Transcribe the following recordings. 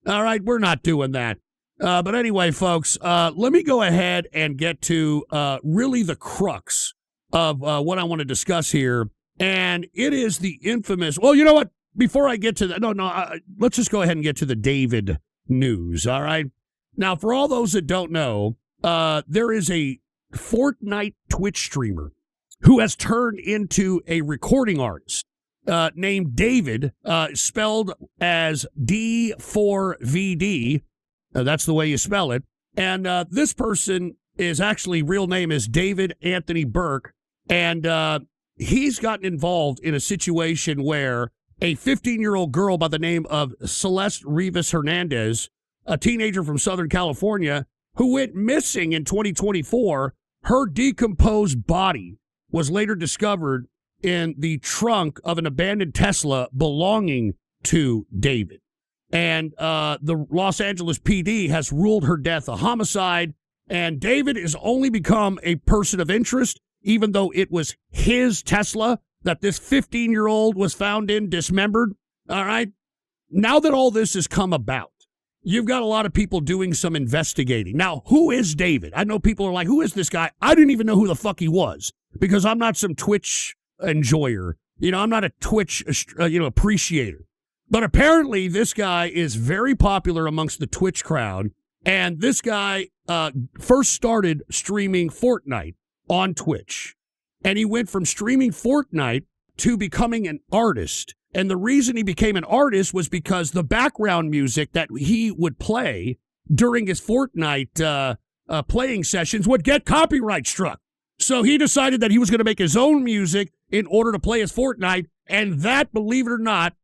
All right, we're not doing that. But anyway, folks, let me go ahead and get to really the crux of what I want to discuss here. And it is the infamous, well, you know what? Before I get to that, let's just go ahead and get to the David news, all right? Now, for all those that don't know, there is a Fortnite Twitch streamer who has turned into a recording artist named David, spelled as D4vd. That's the way you spell it. And this person is actually, real name is David Anthony Burke. And he's gotten involved in a situation where a 15-year-old girl by the name of Celeste Rivas Hernandez, a teenager from Southern California, who went missing in 2024, her decomposed body was later discovered in the trunk of an abandoned Tesla belonging to David. And the Los Angeles PD has ruled her death a homicide, and David has only become a person of interest, even though it was his Tesla that this 15-year-old was found in, dismembered. All right? Now that all this has come about, you've got a lot of people doing some investigating. Now, who is David? I know people are like, who is this guy? I didn't even know who the fuck he was, because I'm not some Twitch enjoyer. I'm not a Twitch, appreciator. But apparently this guy is very popular amongst the Twitch crowd. And this guy first started streaming Fortnite on Twitch. And he went from streaming Fortnite to becoming an artist. And the reason he became an artist was because the background music that he would play during his Fortnite playing sessions would get copyright struck. So he decided that he was going to make his own music in order to play his Fortnite. And that, believe it or not,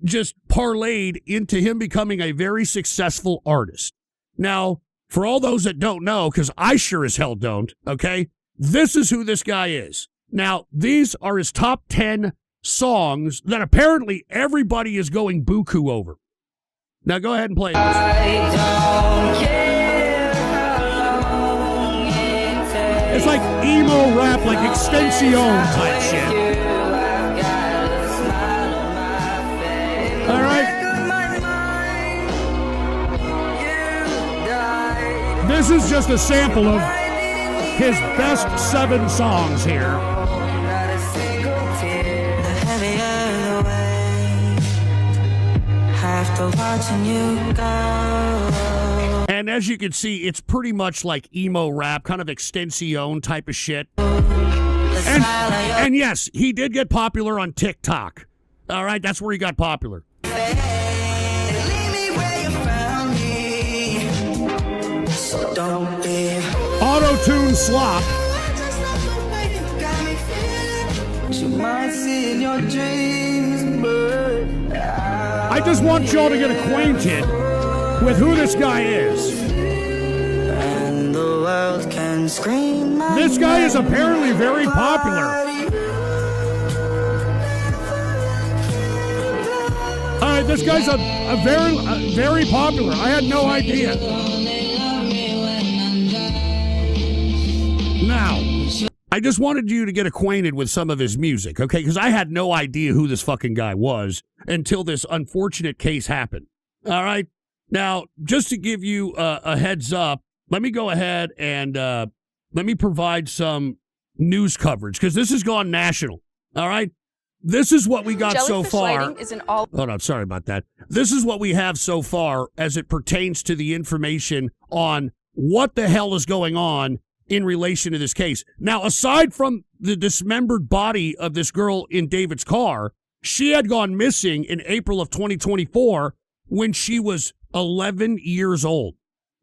just parlayed into him becoming a very successful artist. Now, for all those that don't know, because I sure as hell don't, okay, this is who this guy is. Now, these are his top 10 songs that apparently everybody is going buku over. Now, go ahead and play this. I don't care how long it takes. It's like emo rap, like Extension type shit. All right. This is just a sample of his best 7 songs here. And as you can see, it's pretty much like emo rap, kind of Extension type of shit. And yes, he did get popular on TikTok. All right, that's where he got popular. Auto-tune slop. I just want y'all to get acquainted with who this guy is. And the world can scream. This guy is apparently very popular. All right, this guy's a very popular. I had no idea. Now, I just wanted you to get acquainted with some of his music, okay? Because I had no idea who this fucking guy was until this unfortunate case happened. All right? Now, just to give you a heads up, let me go ahead and let me provide some news coverage, because this has gone national. All right? This is what we got so far. Hold on, sorry about that. This is what we have so far as it pertains to the information on what the hell is going on in relation to this case. Now, aside from the dismembered body of this girl in David's car, she had gone missing in April of 2024 when she was 11 years old.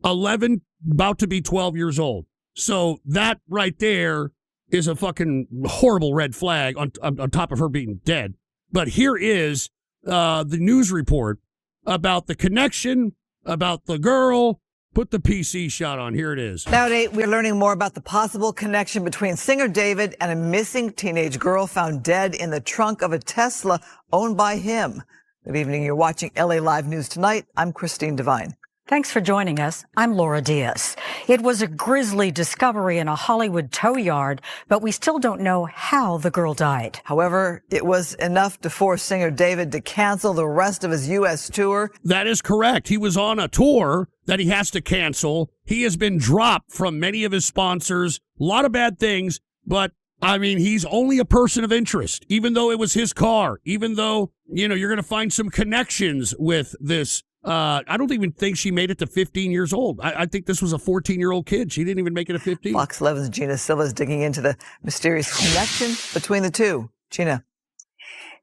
11, about to be 12 years old. So that right there is a fucking horrible red flag on top of her being dead. But here is the news report about the connection, about the girl. Put the PC shot on. Here it is. Now at 8, we're learning more about the possible connection between singer David and a missing teenage girl found dead in the trunk of a Tesla owned by him. Good evening. You're watching LA Live News Tonight. I'm Christine Devine. Thanks for joining us. I'm Laura Diaz. It was a grisly discovery in a Hollywood tow yard, but we still don't know how the girl died. However, it was enough to force singer David to cancel the rest of his U.S. tour. That is correct. He was on a tour that he has to cancel. He has been dropped from many of his sponsors. A lot of bad things, but I mean, he's only a person of interest, even though it was his car, even though, you're going to find some connections with this. I don't even think she made it to 15 years old. I think this was a 14-year-old kid. She didn't even make it to 15. Fox 11's Gina Silva is digging into the mysterious connection between the two. Gina.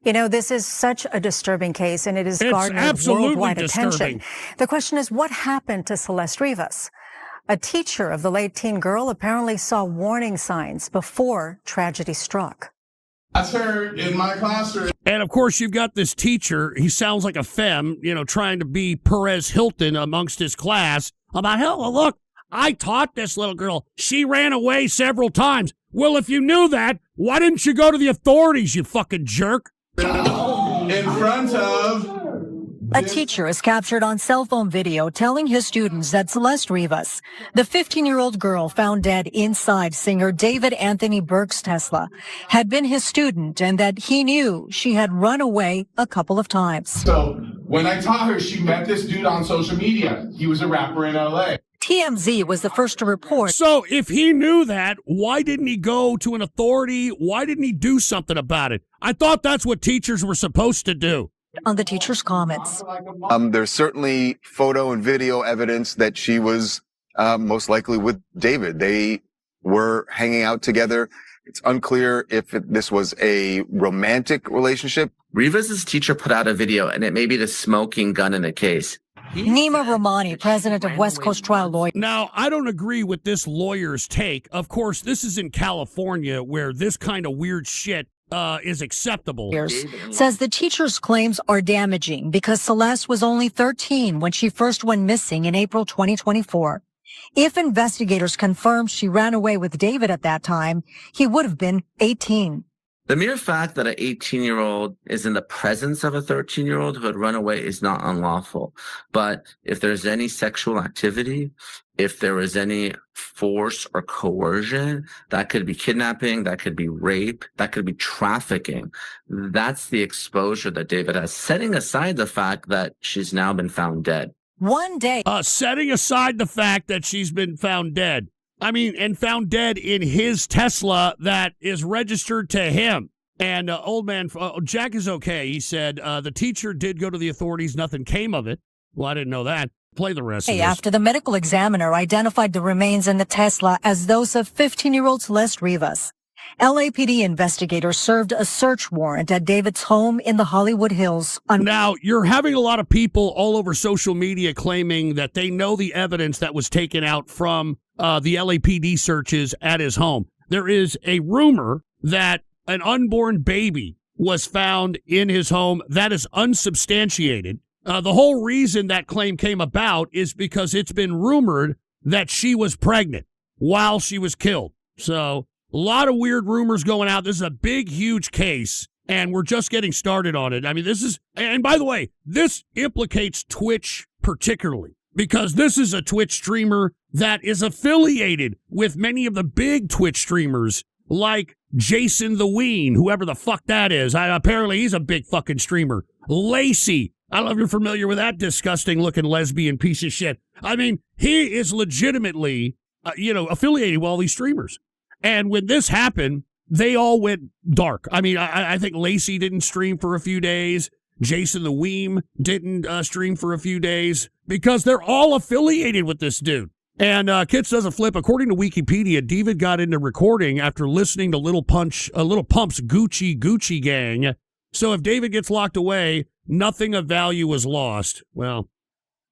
This is such a disturbing case, and it has garnered worldwide attention. The question is, what happened to Celeste Rivas? A teacher of the late teen girl apparently saw warning signs before tragedy struck. That's her in my classroom. And of course, you've got this teacher. He sounds like a femme, trying to be Perez Hilton amongst his class. About, hell, look, I taught this little girl. She ran away several times. Well, if you knew that, why didn't you go to the authorities, you fucking jerk? In front of... A teacher is captured on cell phone video telling his students that Celeste Rivas, the 15-year-old girl found dead inside singer David Anthony Burke's Tesla, had been his student and that he knew she had run away a couple of times. So when I taught her, she met this dude on social media. He was a rapper in L.A. TMZ was the first to report. So if he knew that, why didn't he go to an authority? Why didn't he do something about it? I thought that's what teachers were supposed to do. On the teacher's comments. There's certainly photo and video evidence that she was most likely with David. They were hanging out together. It's unclear if this was a romantic relationship. Rivas' teacher put out a video, and it may be the smoking gun in the case. Nima Rahmani, president of West Coast Trial Lawyers. Now, I don't agree with this lawyer's take. Of course, this is in California where this kind of weird shit is acceptable. Says the teacher's claims are damaging because Celeste was only 13 when she first went missing in April 2024. If investigators confirm she ran away with David at that time, he would have been 18. The mere fact that an 18-year-old is in the presence of a 13-year-old who had run away is not unlawful. But if there's any sexual activity, if there was any force or coercion, that could be kidnapping, that could be rape, that could be trafficking. That's the exposure that David has, setting aside the fact that she's now been found dead. One day. Setting aside the fact that she's been found dead. I mean, and found dead in his Tesla that is registered to him. And old man, Jack is okay. He said the teacher did go to the authorities. Nothing came of it. Well, I didn't know that. Play the rest of this. After the medical examiner identified the remains in the Tesla as those of 15-year-old Celeste Rivas, LAPD investigators served a search warrant at David's home in the Hollywood Hills. Now, you're having a lot of people all over social media claiming that they know the evidence that was taken out from the LAPD searches at his home. There is a rumor that an unborn baby was found in his home. That is unsubstantiated. The whole reason that claim came about is because it's been rumored that she was pregnant while she was killed. So a lot of weird rumors going out. This is a big, huge case, and we're just getting started on it. I mean, and by the way, this implicates Twitch particularly, because this is a Twitch streamer that is affiliated with many of the big Twitch streamers like Jason the Ween, whoever the fuck that is. Apparently, he's a big fucking streamer. Lacey. I don't know if you're familiar with that disgusting-looking lesbian piece of shit. I mean, he is legitimately, affiliated with all these streamers. And when this happened, they all went dark. I mean, I think Lacey didn't stream for a few days. Jason the Weem didn't stream for a few days because they're all affiliated with this dude. And Kits does a flip. According to Wikipedia, David got into recording after listening to Little Pump's Gucci Gang. So if David gets locked away, nothing of value was lost. Well,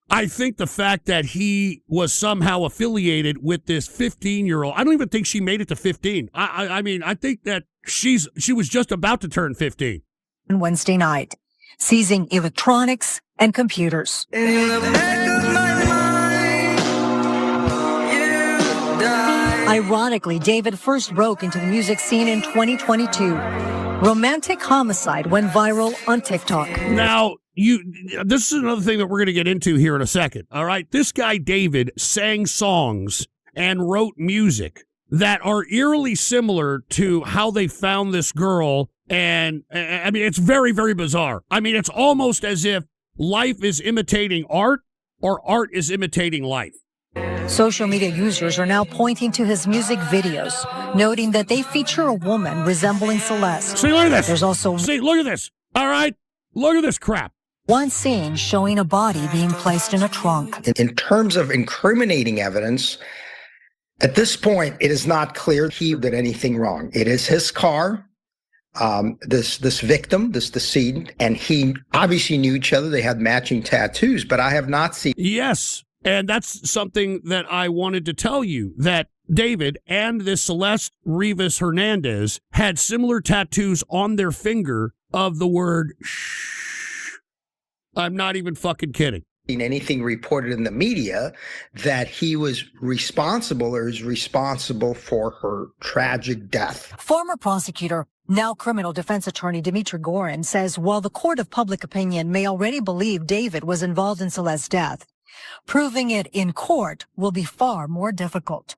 I think the fact that he was somehow affiliated with this 15-year-old, I don't even think she made it to 15. I mean, I think that she was just about to turn 15. Wednesday night, seizing electronics and computers. In the back of my mind, you died. Ironically, David first broke into the music scene in 2022. Romantic Homicide went viral on TikTok. Now, this is another thing that we're going to get into here in a second. All right. This guy, David, sang songs and wrote music that are eerily similar to how they found this girl. And I mean, it's very, very bizarre. I mean, it's almost as if life is imitating art or art is imitating life. Social media users are now pointing to his music videos, noting that they feature a woman resembling Celeste. See, look at this. There's also look at this. All right. Look at this crap. one scene showing a body being placed in a trunk. In terms of incriminating evidence, at this point, it is not clear he did anything wrong. It is his car, this victim, this decedent, and he obviously knew each other. They had matching tattoos, but I have not seen. Yes, and that's something that I wanted to tell you, that David and this Celeste Rivas Hernandez had similar tattoos on their finger of the word shh. I'm not even fucking kidding. Anything reported in the media that he was responsible or is responsible for her tragic death. Former prosecutor, now criminal defense attorney Dmitry Gorin says while the court of public opinion may already believe David was involved in Celeste's death, proving it in court will be far more difficult.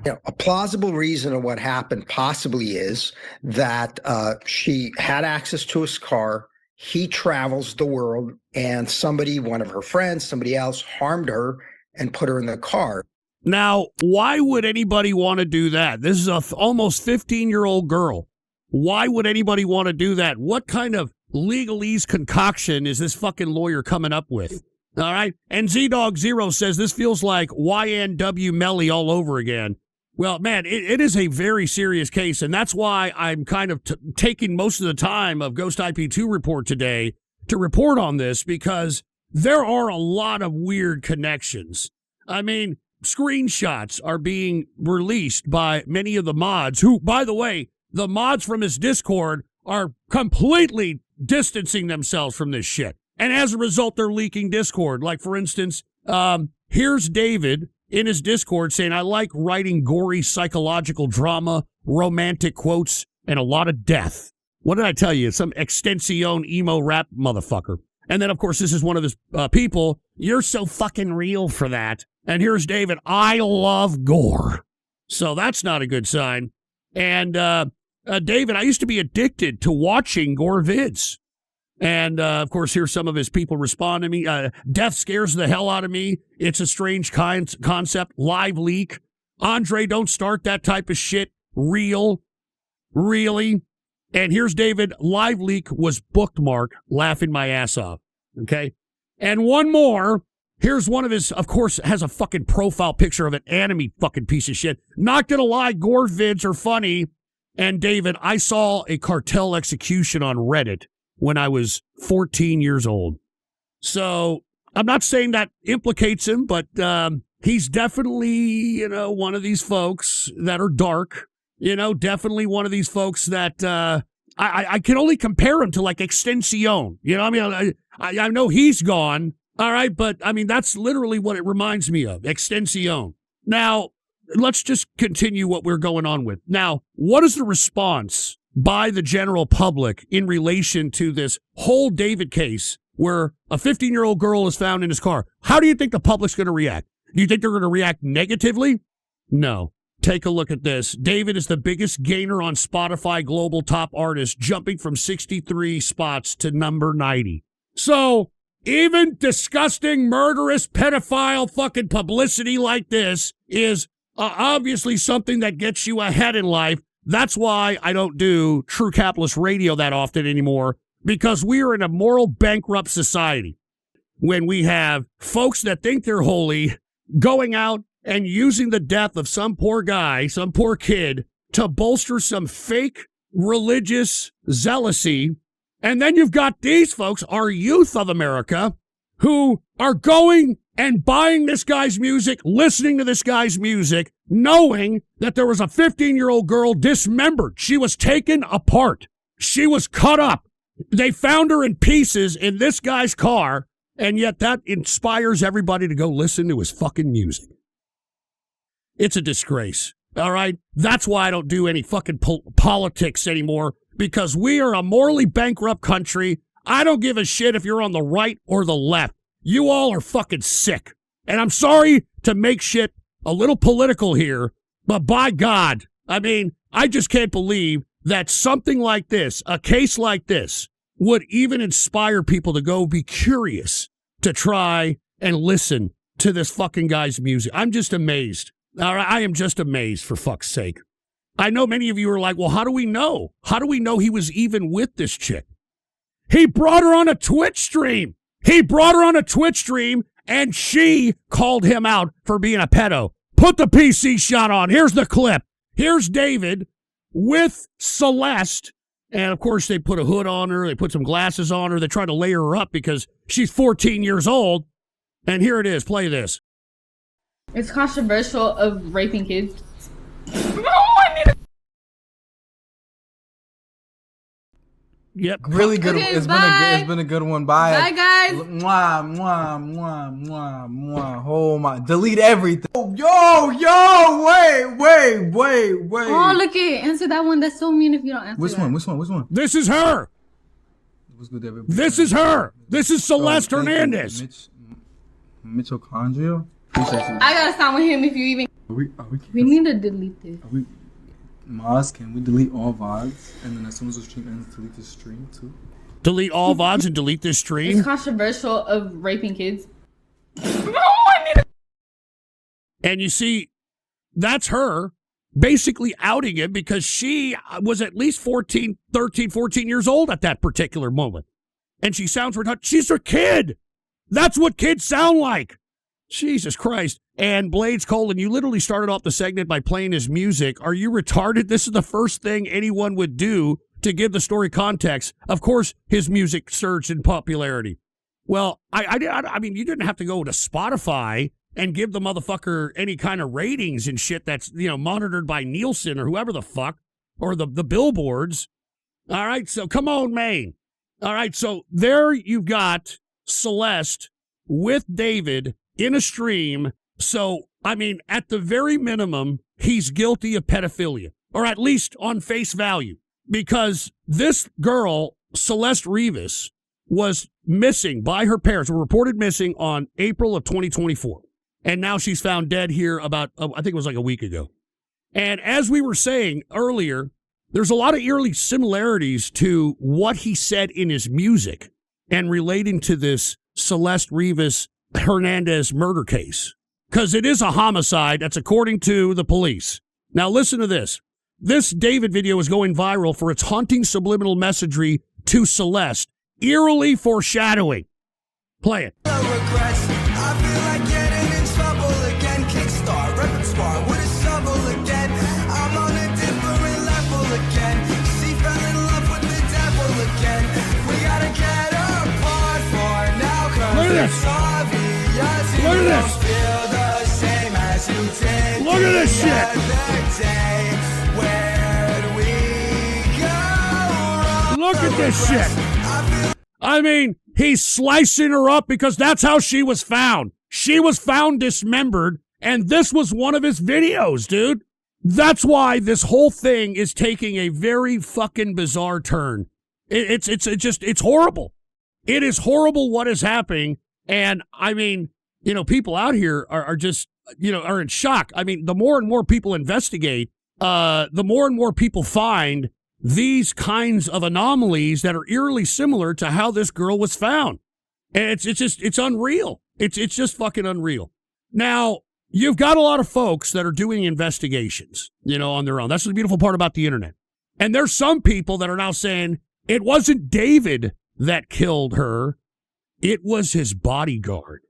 You know, a plausible reason of what happened possibly is that she had access to his car. He travels the world, and somebody, one of her friends, somebody else, harmed her and put her in the car. Now, why would anybody want to do that? This is a almost 15-year-old girl. Why would anybody want to do that? What kind of legalese concoction is this fucking lawyer coming up with? All right? And ZDog0 says this feels like YNW Melly all over again. Well, man, it is a very serious case, and that's why I'm kind of taking most of the time of Ghost IP2 Report today to report on this, because there are a lot of weird connections. I mean, screenshots are being released by many of the mods who, by the way, the mods from his Discord are completely distancing themselves from this shit. And as a result, they're leaking Discord. Like, for instance, here's David in his Discord saying, I like writing gory psychological drama, romantic quotes, and a lot of death. What did I tell you? Some extensione emo rap motherfucker. And then, of course, this is one of his people. You're so fucking real for that. And here's David. I love gore. So that's not a good sign. And David, I used to be addicted to watching gore vids. And, of course, here's some of his people respond to me. Death scares the hell out of me. It's a strange concept. Live leak. Andre, don't start that type of shit. Real. Really. And here's David. Live leak was bookmarked. Laughing my ass off. Okay. And one more. Here's one of his, of course, has a fucking profile picture of an anime fucking piece of shit. Not gonna lie, gore vids are funny. And David, I saw a cartel execution on Reddit when I was 14 years old. So I'm not saying that implicates him, but he's definitely, one of these folks that are dark, definitely one of these folks that I can only compare him to like Extensione. I know he's gone. All right. But I mean, that's literally what it reminds me of. Extensione. Now, let's just continue what we're going on with. Now, what is the response by the general public in relation to this whole David case where a 15-year-old girl is found in his car? How do you think the public's going to react? Do you think they're going to react negatively? No. Take a look at this. David is the biggest gainer on Spotify Global Top Artist, jumping from 63 spots to number 90. So even disgusting, murderous, pedophile fucking publicity like this is obviously something that gets you ahead in life. That's why I don't do True Capitalist Radio that often anymore, because we are in a moral bankrupt society when we have folks that think they're holy going out and using the death of some poor guy, some poor kid, to bolster some fake religious zealousy. And then you've got these folks, our youth of America, who are going and buying this guy's music, listening to this guy's music, knowing that there was a 15-year-old girl dismembered. She was taken apart. She was cut up. They found her in pieces in this guy's car, and yet that inspires everybody to go listen to his fucking music. It's a disgrace, all right? That's why I don't do any fucking politics anymore, because we are a morally bankrupt country. I don't give a shit if you're on the right or the left. You all are fucking sick. And I'm sorry to make shit a little political here, but by God, I mean, I just can't believe that something like this, a case like this, would even inspire people to go be curious to try and listen to this fucking guy's music. I'm just amazed. All right, I am just amazed, for fuck's sake. I know many of you are like, well, how do we know? How do we know he was even with this chick? He brought her on a Twitch stream. And she called him out for being a pedo. Put the PC shot on. Here's the clip. Here's David with Celeste. And, of course, they put a hood on her. They put some glasses on her. They try to layer her up because she's 14 years old. And here it is. Play this. It's controversial of raping kids. Yep. Really good. Okay, It's been a good one. Bye. Bye, guys. Mwah, mwah, mwah, mwah, mwah. Oh my! Delete everything. Yo! Wait! Oh, look it. Answer that one. That's so mean if you don't answer. Which one? This is her. What's good, everybody? This is her. This is Celeste Hernandez. Mitochondria. I gotta stop with him if you even. We need to delete this. Maz, can we delete all VODs? And then as soon as the stream ends, delete the stream too? Delete all VODs and delete this stream? It's controversial of raping kids. And you see, that's her basically outing him because she was at least 14 years old at that particular moment. And she sounds retarded. She's a kid. That's what kids sound like. Jesus Christ. And Blades Colin, you literally started off the segment by playing his music. Are you retarded? This is the first thing anyone would do to give the story context. Of course, his music surged in popularity. Well, I mean, you didn't have to go to Spotify and give the motherfucker any kind of ratings and shit that's, monitored by Nielsen or whoever the fuck, or the billboards. All right, so come on, Maine. All right, so there you've got Celeste with David in a stream. So, I mean, at the very minimum, he's guilty of pedophilia, or at least on face value, because this girl, Celeste Rivas, was missing by her parents, were reported missing on April of 2024. And now she's found dead here about, I think it was like a week ago. And as we were saying earlier, there's a lot of eerie similarities to what he said in his music and relating to this Celeste Rivas Hernandez murder case. Because it is a homicide, that's according to the police. Now listen to this. This David video is going viral for its haunting subliminal messagery to Celeste, eerily foreshadowing. Play it. Look at this. Look at this. Look at this shit. Look at this shit. I mean, he's slicing her up because that's how she was found. She was found dismembered, and this was one of his videos, dude. That's why this whole thing is taking a very fucking bizarre turn. It's horrible. It is horrible what is happening, and I mean, people out here are just, are in shock. I mean, the more and more people investigate, the more and more people find these kinds of anomalies that are eerily similar to how this girl was found. And it's unreal. It's just fucking unreal. Now, you've got a lot of folks that are doing investigations, on their own. That's the beautiful part about the internet. And there's some people that are now saying it wasn't David that killed her. It was his bodyguard.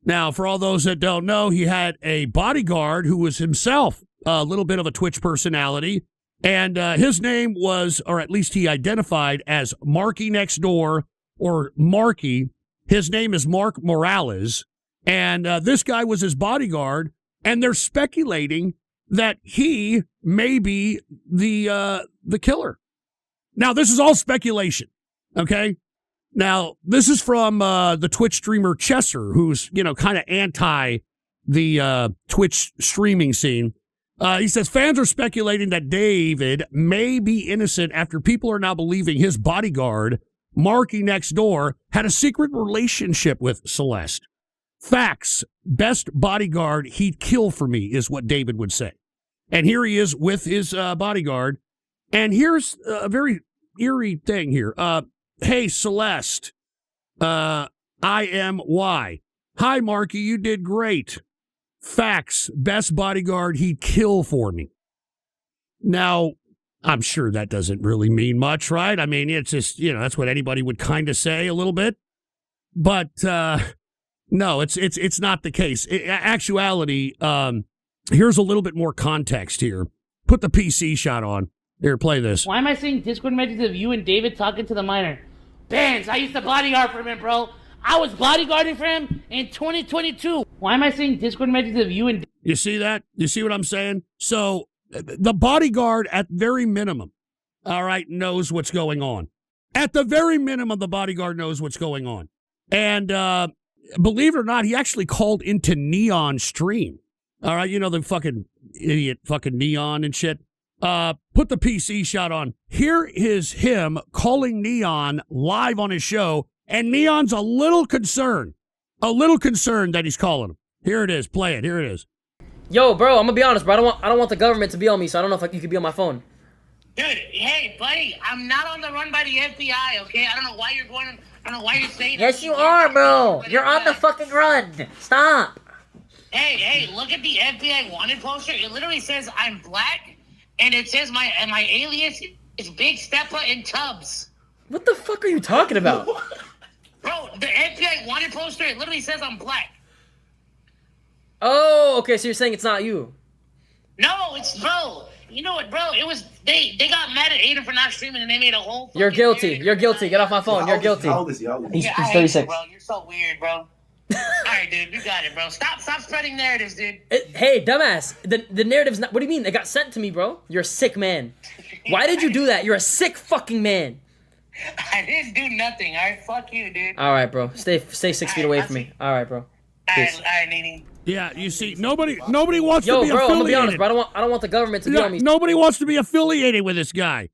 Now, for all those that don't know, he had a bodyguard who was himself a little bit of a Twitch personality. And his name was, or at least he identified as Marky Next Door, or Marky. His name is Mark Morales. And this guy was his bodyguard. And they're speculating that he may be the killer. Now, this is all speculation. Okay? Now, this is from the Twitch streamer Chesser, who's, kind of anti the Twitch streaming scene. He says fans are speculating that David may be innocent after people are now believing his bodyguard Marky next door had a secret relationship with Celeste. Facts. Best bodyguard he'd kill for me is what David would say. And here he is with his bodyguard. And here's a very eerie thing here. Hey, Celeste. I am Y. Hi, Marky. You did great. Facts. Best bodyguard he'd kill for me. Now, I'm sure that doesn't really mean much, right? I mean, it's just, that's what anybody would kind of say a little bit. But no, it's not the case. Actuality, here's a little bit more context here. Put the PC shot on. Here, play this. Why am I seeing Discord messages of you and David talking to the minor? Benz, I used to bodyguard for him, bro. I was bodyguarding for him in 2022. Why am I seeing Discord messages of you and... You see that? You see what I'm saying? So, the bodyguard, at very minimum, all right, knows what's going on. At the very minimum, the bodyguard knows what's going on. And believe it or not, he actually called into Neon stream. All right, the fucking idiot fucking Neon and shit. Put the PC shot on. Here is him calling Neon live on his show, and Neon's a little concerned that he's calling him. Here it is. Play it. Here it is. Yo, bro, I'm gonna be honest, bro. I don't want the government to be on me, so I don't know if you could be on my phone. Dude, hey, buddy, I'm not on the run by the FBI, okay? I don't know why you're saying that. Yes, you are, bro. You're on the fucking run. Stop. Hey, look at the FBI wanted poster. It literally says I'm black, and it says my alias is Big Steppa in Tubbs. What the fuck are you talking about? Bro, the FBI wanted poster, it literally says I'm black. Oh, okay, so you're saying it's not you. No, it's, bro. You know what, bro? It was, they got mad at Aiden for not streaming, and they made a whole... You're guilty. You're guilty. Get off my phone. You're guilty. How old is he? He's He's 36. You, bro. You're so weird, bro. Alright, dude, you got it, bro. Stop spreading narratives, dude. Hey, dumbass. The narrative's not... What do you mean? It got sent to me, bro. You're a sick man. Why did you do that? You're a sick fucking man. I didn't do nothing, alright? Fuck you, dude. Alright, bro. Stay 6 feet away from me. Alright, bro. Alright, Nene. Yeah, you see, nobody wants to be bro, affiliated. I'm gonna be honest, bro. I don't want the government to be on me. Nobody wants to be affiliated with this guy.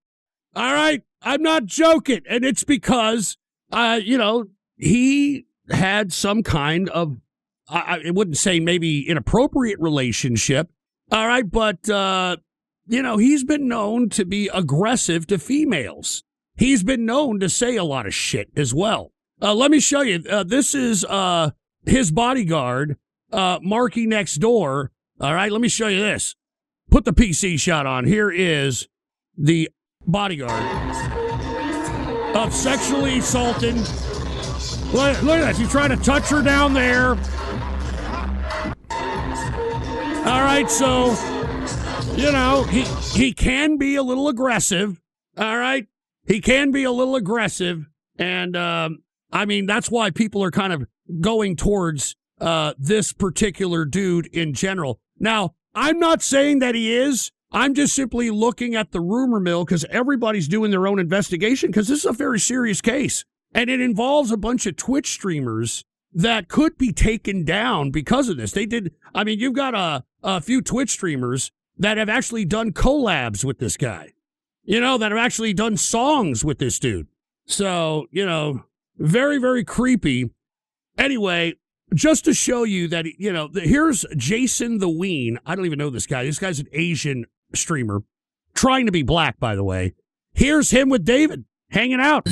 All right? I'm not joking. And it's because, he had some kind of, I wouldn't say maybe inappropriate relationship. All right? But, he's been known to be aggressive to females. He's been known to say a lot of shit as well. Let me show you. This is his bodyguard, Marky next door. All right, let me show you this. Put the PC shot on. Here is the bodyguard of sexually assaulting. Look at this. He's trying to touch her down there. All right, so, he can be a little aggressive. All right? He can be a little aggressive. And, that's why people are kind of going towards this particular dude in general. Now, I'm not saying that he is. I'm just simply looking at the rumor mill because everybody's doing their own investigation because this is a very serious case. And it involves a bunch of Twitch streamers that could be taken down because of this. You've got a few Twitch streamers that have actually done collabs with this guy, that have actually done songs with this dude. So, very, very creepy. Anyway, just to show you that, here's Jason the Ween. I don't even know this guy. This guy's an Asian streamer, trying to be black, by the way. Here's him with David, hanging out.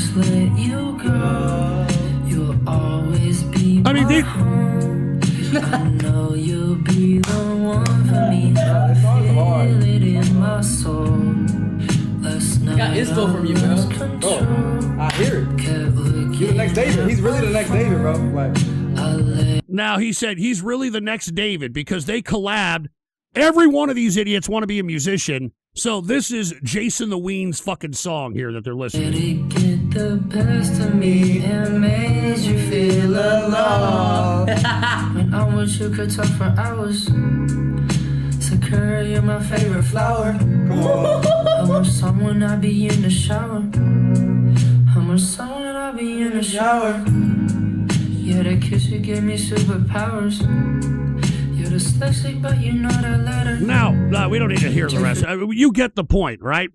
I know you'll be the one for me. I feel it in my soul. I got inspo from you, bro. Bro, I hear it. You're the next David. He's really the next David, bro. Now, he said he's really the next David because they collabed. Every one of these idiots want to be a musician. So this is Jason the Ween's fucking song here that they're listening to. It get the best of me and made you feel alone. When I'm with you, could talk for hours. Sakura, you're my favorite flower. How much someone I be in the shower? How much someone I be in the shower? Yeah, that kiss you gave me superpowers. You're dyslexic, but you know that letter. Now, we don't need to hear the rest. You get the point, right?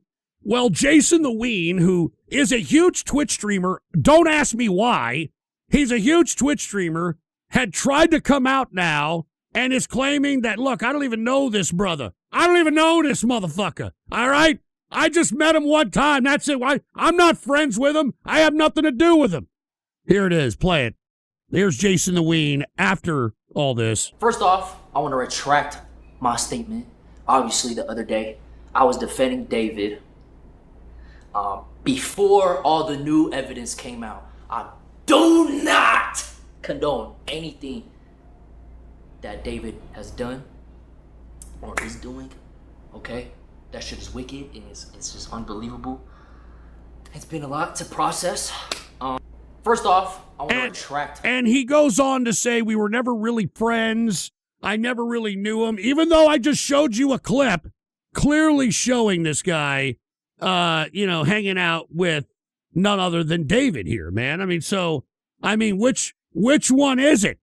Well, Jason the Ween, who is a huge Twitch streamer, don't ask me why, he's a huge Twitch streamer, had tried to come out now and is claiming that, look, I don't even know this brother. I don't even know this motherfucker. All right? I just met him one time. That's it. I'm not friends with him. I have nothing to do with him. Here it is. Play it. There's Jason the Ween after all this. First off, I want to retract my statement. Obviously, the other day, I was defending David before all the new evidence came out. I do not condone anything that David has done or is doing, okay? That shit is wicked, and it's just unbelievable. It's been a lot to process. First off, I want to retract. And he goes on to say, we were never really friends. I never really knew him, even though I just showed you a clip clearly showing this guy, hanging out with none other than David here, man. Which one is it?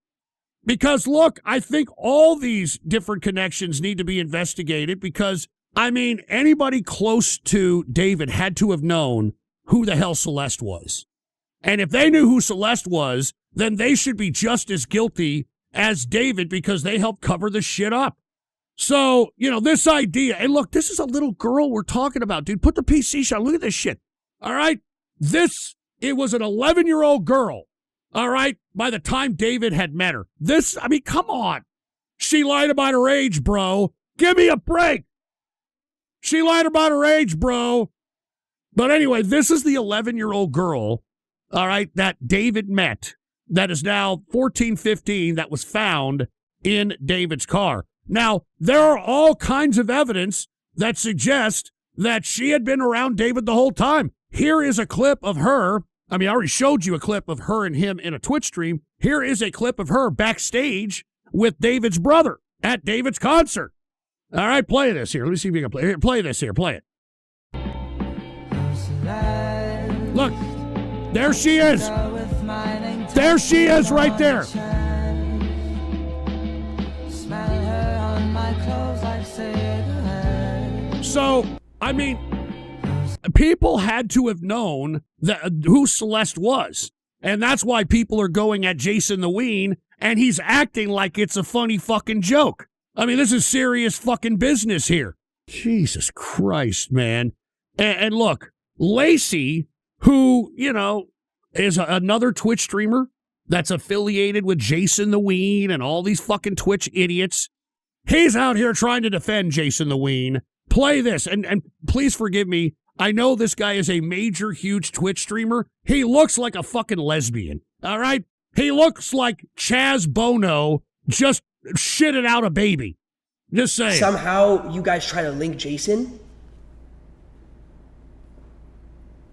Because, look, I think all these different connections need to be investigated because, anybody close to David had to have known who the hell Celeste was. And if they knew who Celeste was, then they should be just as guilty as David because they helped cover the shit up. So, this idea, and look, this is a little girl we're talking about, dude. Put the PC shot. Look at this shit. All right? It was an 11-year-old girl. All right? By the time David had met her. Come on. She lied about her age, bro. Give me a break. She lied about her age, bro. But anyway, this is the 11-year-old girl, all right, that David met, that is now 14, 15, that was found in David's car. Now, there are all kinds of evidence that suggest that she had been around David the whole time. Here is a clip of her. I already showed you a clip of her and him in a Twitch stream. Here is a clip of her backstage with David's brother at David's concert. All right, play this here. Let me see if you can play this here. Play it. Look, there she is. There she is right there. So, people had to have known who Celeste was. And that's why people are going at Jason the Ween, and he's acting like it's a funny fucking joke. This is serious fucking business here. Jesus Christ, man. And look, Lacey, who, is another Twitch streamer that's affiliated with Jason the Ween and all these fucking Twitch idiots, he's out here trying to defend Jason the Ween. Play this, and please forgive me. I know this guy is a major, huge Twitch streamer. He looks like a fucking lesbian, all right? He looks like Chaz Bono just shitted out a baby. Just saying. Somehow you guys try to link Jason.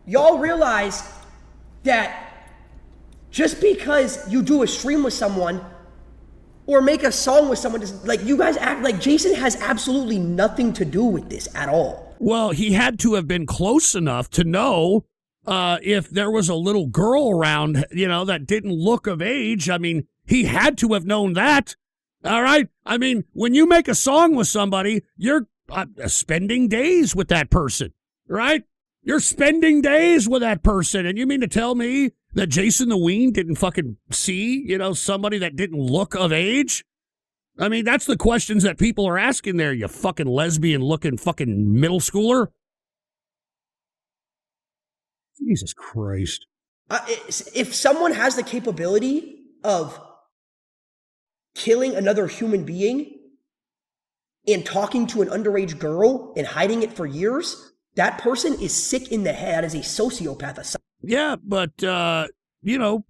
Y'all realize that just because you do a stream with someone or make a song with someone, you guys act like Jason has absolutely nothing to do with this at all. Well, he had to have been close enough to know if there was a little girl around, that didn't look of age. He had to have known that. All right? When you make a song with somebody, you're spending days with that person, right? You're spending days with that person. And you mean to tell me that Jason the Ween didn't fucking see, somebody that didn't look of age? That's the questions that people are asking there, you fucking lesbian-looking fucking middle schooler. Jesus Christ. If someone has the capability of killing another human being and talking to an underage girl and hiding it for years, that person is sick in the head, as a sociopath. Yeah, but,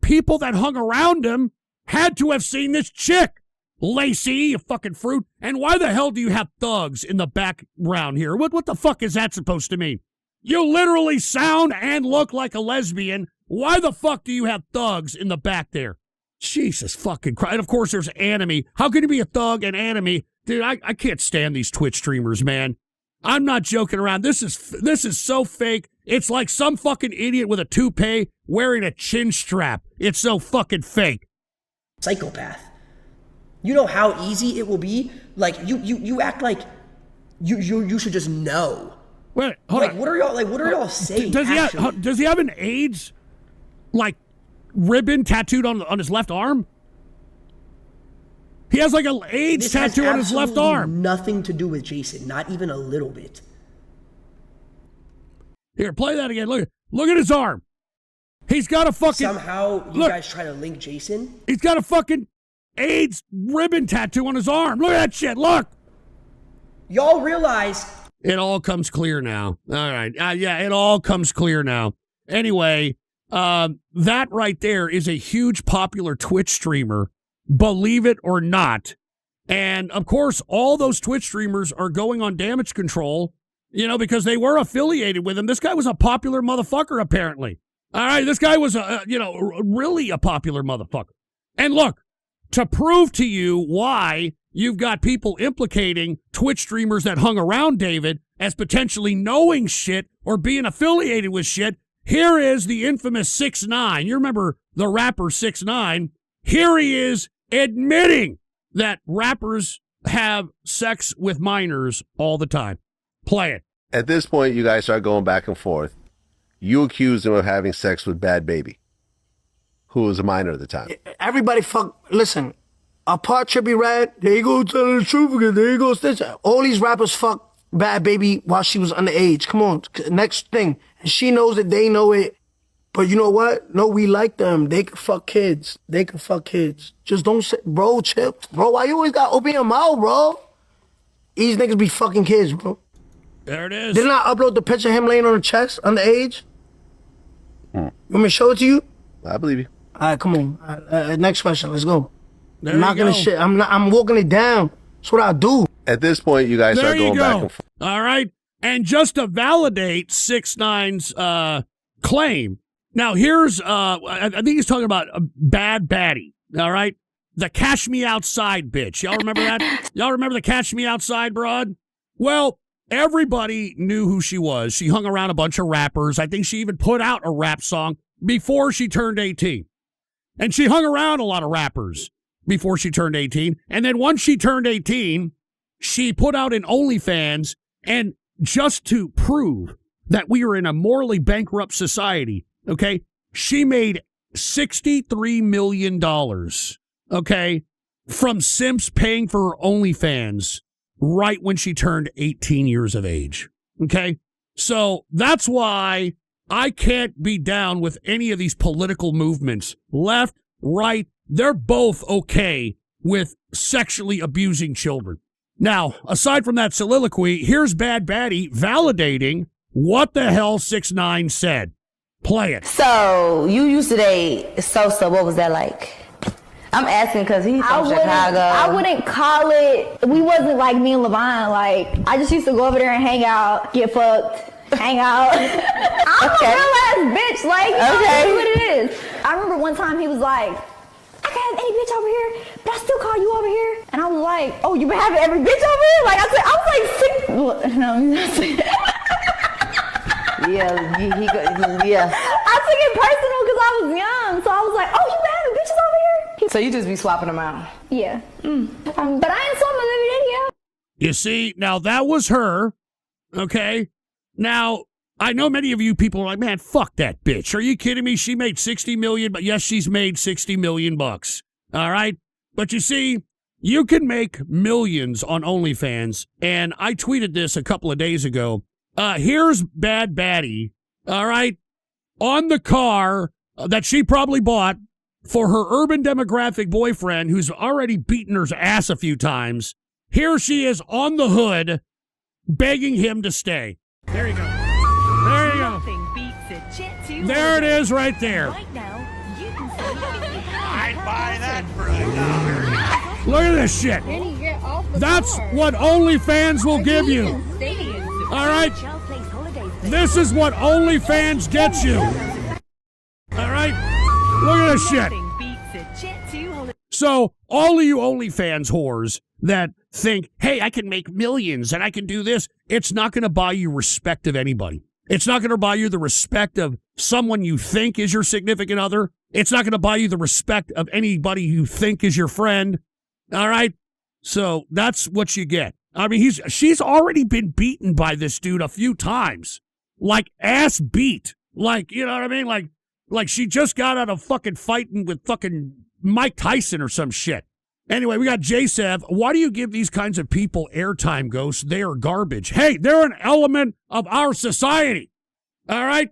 people that hung around him had to have seen this chick. Lacey, you fucking fruit. And why the hell do you have thugs in the background here? What the fuck is that supposed to mean? You literally sound and look like a lesbian. Why the fuck do you have thugs in the back there? Jesus fucking Christ. And of course there's Anime. How can you be a thug and Anime? Dude, I can't stand these Twitch streamers, man. I'm not joking around. This is so fake. It's like some fucking idiot with a toupee wearing a chin strap. It's so fucking fake. Psychopath. You know how easy it will be? You act like you should just know Wait, hold like, on. what are y'all saying? Does he have an AIDS like ribbon tattooed on his left arm? He has like an AIDS tattoo on his left arm. Nothing to do with Jason, not even a little bit. Here, play that again. Look at his arm. He's got a fucking. Somehow you guys try to link Jason. He's got a fucking AIDS ribbon tattoo on his arm. Look at that shit. Look. Y'all realize it all comes clear now. All right. Yeah, it all comes clear now. Anyway, that right there is a huge popular Twitch streamer. Believe it or not. And, of course, all those Twitch streamers are going on damage control, because they were affiliated with him. This guy was a popular motherfucker, apparently. All right, this guy was, really a popular motherfucker. And look, to prove to you why you've got people implicating Twitch streamers that hung around David as potentially knowing shit or being affiliated with shit, here is the infamous 6ix9ine. You remember the rapper 6ix9ine? Here he is admitting that rappers have sex with minors all the time. Play it. At this point, you guys start going back and forth. You accused him of having sex with Bad Baby, who was a minor at the time. Everybody listen, apart Trippie Redd, there you go telling the truth again, there you go snitch. All these rappers fuck Bad Baby while she was underage. Come on, next thing. And she knows it, they know it. But you know what? No, we like them. They can fuck kids. Just don't say, bro, chill. Bro, why you always gotta open your mouth, bro? These niggas be fucking kids, bro. There it is. Didn't I upload the picture of him laying on the chest, underage? You want me to show it to you? I believe you. All right, come on. Next question, let's go. There I'm not gonna shit. I'm walking it down. That's what I do. At this point, you guys start going back and forth. All right. And just to validate 6ix9ine's claim, now here's, I think he's talking about a Bad Baddie, all right? The Cash Me Outside bitch. Y'all remember that? Y'all remember the Cash Me Outside broad? Well, everybody knew who she was. She hung around a bunch of rappers. I think she even put out a rap song before she turned 18. And she hung around a lot of rappers before she turned 18. And then once she turned 18, she put out an OnlyFans. And just to prove that we are in a morally bankrupt society, okay, she made $63 million, okay, from simps paying for her OnlyFans right when she turned 18 years of age, okay? So that's why I can't be down with any of these political movements. Left, right, they're both okay with sexually abusing children. Now, aside from that soliloquy, here's Bad Baddie validating what the hell 6ix9ine said. Play it. So, you used to date Sosa. What was that like? I'm asking because he's from Chicago. I wouldn't call it, we wasn't like me and Levine. Like, I just used to go over there and hang out, get fucked, hang out. I'm a real ass bitch. Like, you know, that's what it is. I remember one time he was like, I can't have any bitch over here, but I still call you over here. And I was like, oh, you been having every bitch over here? Like, I was like sick. No, yeah. I took it personal because I was young. So I was like, oh, you been having bitches over here? So you just be swapping them out? Yeah. But I ain't saw my baby daddy out. You see, now that was her, okay? Now, I know many of you people are like, man, fuck that bitch. Are you kidding me? She made $60 million, but yes, she's made $60 million bucks. All right? But you see, you can make millions on OnlyFans, and I tweeted this a couple of days ago. Here's Bad Baddie, all right, on the car that she probably bought for her urban demographic boyfriend who's already beaten her ass a few times. Here she is on the hood begging him to stay. There you go. There you go. There it is right there. I'd buy that for $1. Look at this shit. That's what OnlyFans will give you. All right? This is what OnlyFans gets you. All right? Look at this shit. So, all of you OnlyFans whores that think, hey, I can make millions and I can do this, it's not going to buy you respect of anybody. It's not going to buy you the respect of someone you think is your significant other. It's not going to buy you the respect of anybody you think is your friend. All right? So, that's what you get. I mean, she's already been beaten by this dude a few times. Like ass beat. Like, you know what I mean? Like she just got out of fucking fighting with fucking Mike Tyson or some shit. Anyway, we got J-Sev. Why do you give these kinds of people airtime, Ghost? They are garbage. Hey, they're an element of our society. All right?